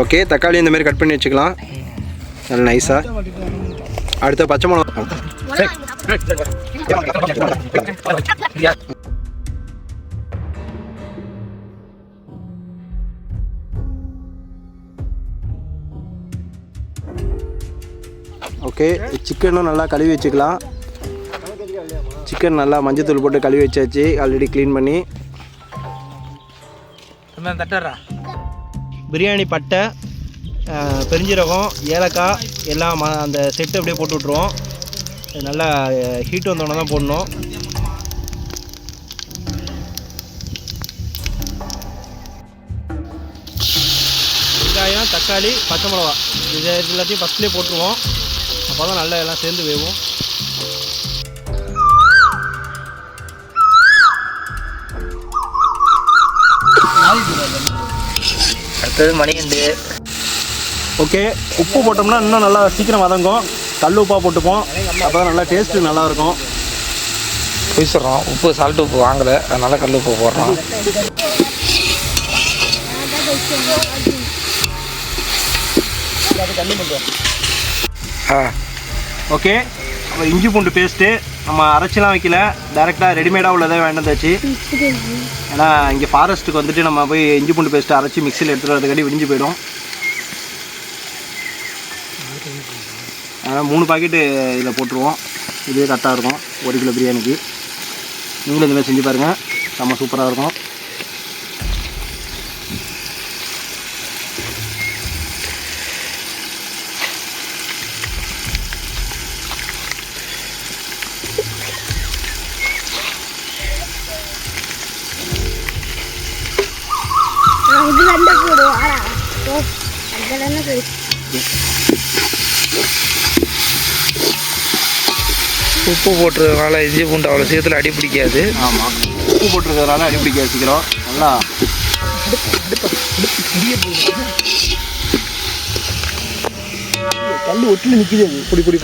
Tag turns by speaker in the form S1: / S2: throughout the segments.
S1: Okay, தக்காளி இந்த மாதிரி கட் பண்ணி வச்சுக்கலாம் நல்ல நைஸாக. அடுத்த பச்சை மிளகா. ஓகே, சிக்கனும் நல்லா கழுவி வச்சுக்கலாம். சிக்கன் நல்லா மஞ்சத்தூள் போட்டு கழுவி வச்சாச்சு, ஆல்ரெடி க்ளீன் பண்ணி. பிரியாணி பட்டை, பெருஞ்சீரகம், ஏலக்காய் எல்லாம் அந்த செட்டு அப்படியே போட்டு விட்ருவோம். நல்லா ஹீட் வந்தோடனே தான் போடணும். வெங்காயம், தக்காளி, பச்சை மிளகா இது எல்லாத்தையும் ஃபஸ்ட்லேயே போட்டுருவோம். அப்போ தான் நல்லா எல்லாம் சேர்ந்து வேகும்.
S2: அடுத்தது மணிகண்டு.
S1: ஓகே, உப்பு போட்டோம்னா இன்னும் நல்லா சீக்கிரம் வதங்கும். கல் உப்பாக போட்டுப்போம், அப்போ தான் நல்லா டேஸ்ட்டு நல்லாயிருக்கும்.
S2: புதுசுறோம், உப்பு சால்ட்டு உப்பு வாங்கலை, அதனால் கல் உப்பு போடுறோம்.
S1: ஓகே, அப்போ இஞ்சி பூண்டு பேஸ்ட்டு நம்ம அரைச்சிலாம் வைக்கல, டேரெக்டாக ரெடிமேடாக உள்ளதை வேண்டாந்தாச்சு. ஏன்னா இங்கே ஃபாரஸ்ட்டுக்கு வந்துட்டு நம்ம போய் இஞ்சி பூண்டு பேஸ்ட்டு அரைச்சி மிக்சியில் எடுத்துகிட்டு வரதுக்காட்டி விடிஞ்சு போயிடும். அதனால் 3 பாக்கெட்டு இதில் போட்டுருவோம். இதுவே கரெக்டாக இருக்கும் 1 கிலோ பிரியாணிக்கு. நீங்களும் இந்த மாதிரி செஞ்சு பாருங்கள், செம்ம சூப்பராக இருக்கும்.
S2: உப்பு போட்டுறதுனால இஞ்சி பூண்டு அவ்வளோ சீக்கிரத்தில் அடி பிடிக்காது.
S1: ஆமாம், உப்பு போட்டுருக்கிறதுனால அடி பிடிக்காது சீக்கிரம். நல்லா கல் ஒட்டில் நிற்கிது, பொடி பொடி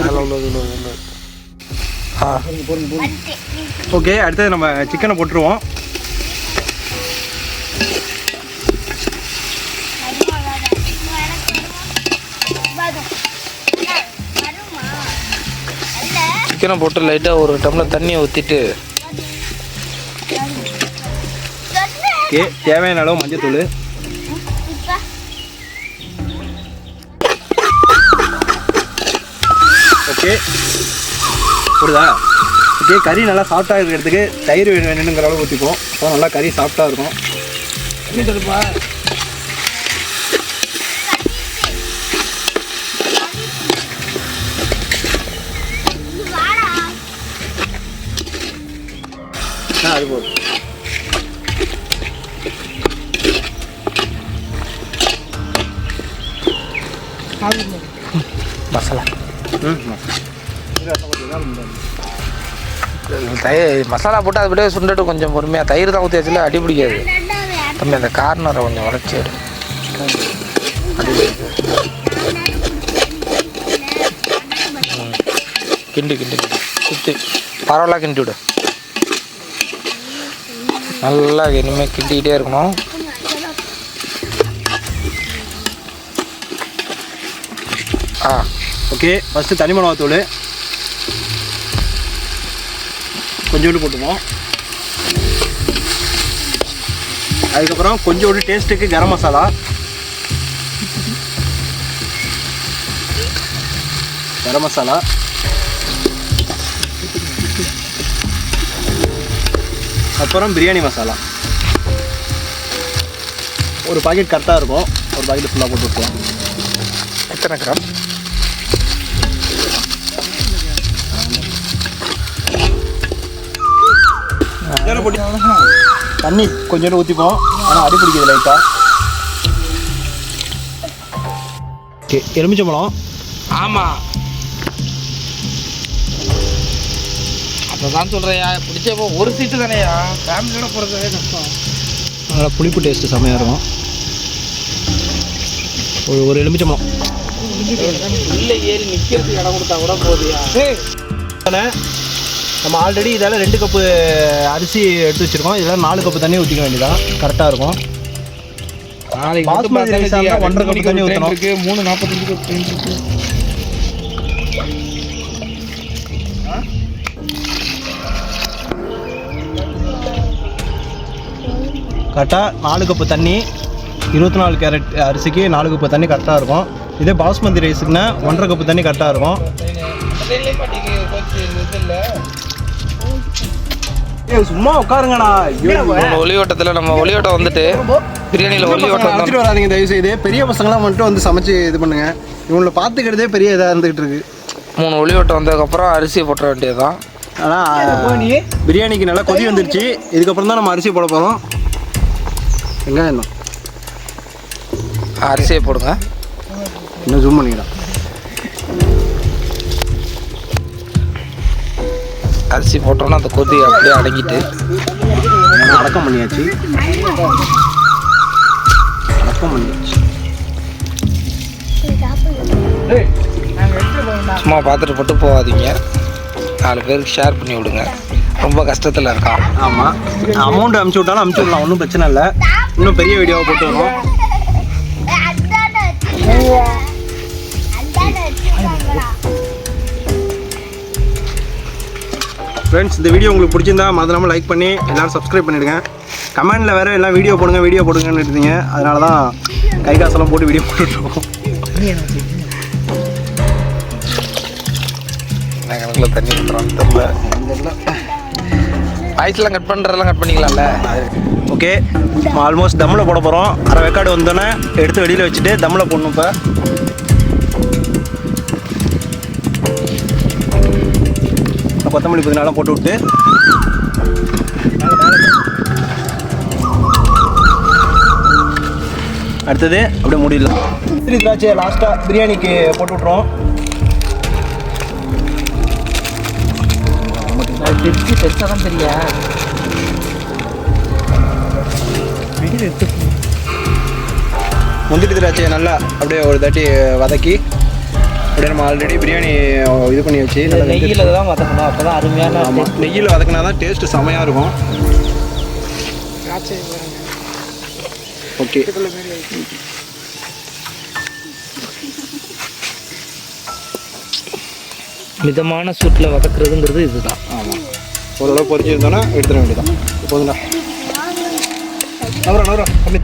S1: பொடி. ஓகே, அடுத்தது நம்ம சிக்கனை போட்டுருவோம்.
S2: சிக்கனை போட்டு லைட்டாக ஒரு டம்ளர் தண்ணியை ஊற்றிட்டு,
S1: ஓகே, தேவையான அளவு மஞ்சத்தூள். ஓகே, புரியுதா? ஓகே, கறி நல்லா சாஃப்டாக இருக்கிறதுக்கு தயிர் வேணுங்கிற அளவு ஊற்றிப்போம். அப்போ நல்லா கறி சாஃப்டாக இருக்கும். அது போதும்.
S2: மசாலா தயிர் மசாலா போட்டு அது அப்படியே சுண்டுட்டு கொஞ்சம் பொறுமையாக தயிர் தான் ஊற்றி வச்சுல அடி பிடிக்காது. தம்பி அந்த கார்னரை கொஞ்சம் உடச்சி கிண்டு கிண்டு சுற்றி பரவாயில்ல கிண்டி விடு. நல்லா இனிமேல் கிண்டிக்கிட்டே இருக்கணும்.
S1: ஓகே, ஃபஸ்ட்டு தனி மிளகாத்தூள் கொஞ்சோண்டு போட்டுப்போம். அதுக்கப்புறம் கொஞ்சோண்டு டேஸ்ட்டுக்கு கரம் மசாலா, அப்புறம் பிரியாணி மசாலா. ஒரு பாக்கெட் கரெக்டாக இருக்கும், ஒரு பாக்கெட் ஃபுல்லாக போட்டு விட்டுருவோம்.
S2: எத்தனை கிராம்?
S1: தண்ணி கொஞ்சோண்டு ஊற்றிப்போம், ஆனால் அடி பிடிக்குது லைட்டாக. ஓகே, எலுமிச்சம்பழம்.
S2: ஆமாம், அப்போ தான் சொல்கிறையா, பிடிச்சப்போ ஒரு சீட்டு தானேயா, ஃபேமிலியோட போகிறதே கஷ்டம்.
S1: நல்லா புளிப்பு டேஸ்ட்டு செம்மையாக இருக்கும். ஒரு எலுமிச்சம்பழம்
S2: இல்லை ஏறி நிற்கிறதுக்கு இடம் கொடுத்தா கூட போதியா.
S1: நம்ம ஆல்ரெடி இதால் 2 கப்பு அரிசி எடுத்து வச்சுருக்கோம். இதில் 4 கப்பு தண்ணி ஊற்றிக்க வேண்டியதான், கரெக்டாக இருக்கும்.
S2: நாளைக்கு
S1: பாஸ்மதி ரைஸ் 1.5 கப்பு தண்ணி ஊற்றணும்.
S2: 3:45 ட்ரெயின் இருக்கு.
S1: கரெக்டாக 4 கப்பு தண்ணி, 24 கேரட் அரிசிக்கு 4 கப்பு தண்ணி கரெக்டாக இருக்கும். இதே பாஸ்மதி ரைஸுக்குன்னா 1.5 கப்பு தண்ணி கரெக்டாக இருக்கும். சும்மா உட்காருங்கண்ணா.
S2: ஒளியோட்டத்தில் நம்ம ஒளியோட்டம் வந்துட்டு பிரியாணியில் ஒளியோட்டம்
S1: வச்சுட்டு வராதிங்க தயவு செய்து. பெரிய பசங்களாம் மட்டும் வந்து சமைச்சு இது பண்ணுங்க. இவங்களை பார்த்துக்கிறதே பெரிய இதாக இருந்துகிட்டு இருக்கு.
S2: 3 ஒளியோட்டம் வந்ததுக்கப்புறம் அரிசியை போட்டுற வேண்டியது தான்.
S1: ஆனால் பிரியாணிக்கு நல்லா கொதி வந்துருச்சு. இதுக்கப்புறம் தான் நம்ம அரிசி போட போகிறோம். வெங்காயம் என்ன
S2: அரிசியை போடுங்க.
S1: இன்னும் ஜூம் பண்ணிக்கலாம்.
S2: அரிசி போட்டோன்னா அந்த கொதி அப்படியே அடங்கிட்டு
S1: அடக்கம் பண்ணியாச்சு.
S2: சும்மா பார்த்துட்டு போட்டு போகாதீங்க. 4 பேருக்கு ஷேர் பண்ணி விடுங்க. ரொம்ப கஷ்டத்தில் இருக்கான்.
S1: ஆமாம், அமௌண்ட் அனுப்பிச்சி விட்டாலும் அனுப்பிச்சி விடலாம், ஒன்றும் பிரச்சனை இல்லை. இன்னும் பெரிய வீடியோவை போட்டு வரும். ஃப்ரெண்ட்ஸ், இந்த வீடியோ உங்களுக்கு பிடிச்சிருந்தா மறந்துடாமல் லைக் பண்ணி எல்லோரும் சப்ஸ்கிரைப் பண்ணிவிடுங்க. கமெண்டில் வேறு எல்லாம் வீடியோ போடுங்கன்னு இருந்தீங்க. அதனால தான் கை காசெல்லாம் போட்டு வீடியோ போட்டுட்ருக்கோம்.
S2: கணக்கில் தண்ணி ஊற்றுறான்னு தெரியல. வாய்ஸ்லாம் கட் பண்ணுறதெல்லாம் கட் பண்ணிக்கலாம்ல.
S1: ஓகே, ஆல்மோஸ்ட் தம்மில் போட போகிறோம். அரை வேக்காடு வந்தோடனே எடுத்து வெளியில் வச்சுட்டு தம்மில் போடணும். இப்போ கொத்தமல்லி புதினாலாம் போட்டு விட்டு அடுத்தது அப்படியே மூடிடலாம். திராட்சை லாஸ்ட்டாக பிரியாணிக்கு போட்டு விட்ருவோம்.
S2: தெரியா
S1: முந்திரி திராட்சையை நல்லா அப்படியே ஒரு தாட்டி வதக்கி அப்படியே நம்ம ஆல்ரெடி பிரியாணி இது பண்ணி வச்சு
S2: நெய்யில் தான் வதக்கணும். அப்போ தான் அருமையான.
S1: ஆமாம், நெய்யில் வதக்கினா தான் டேஸ்ட்டு செமையாக இருக்கும். ஓகே,
S2: மிதமான சூட்டில் வதக்குறதுங்கிறது இதுதான்.
S1: ஆமாம், ஓரளவு பொரிச்சிருந்தோன்னா எடுத்துட வேண்டியதான். போதுண்ணா, நவரா கம்மி.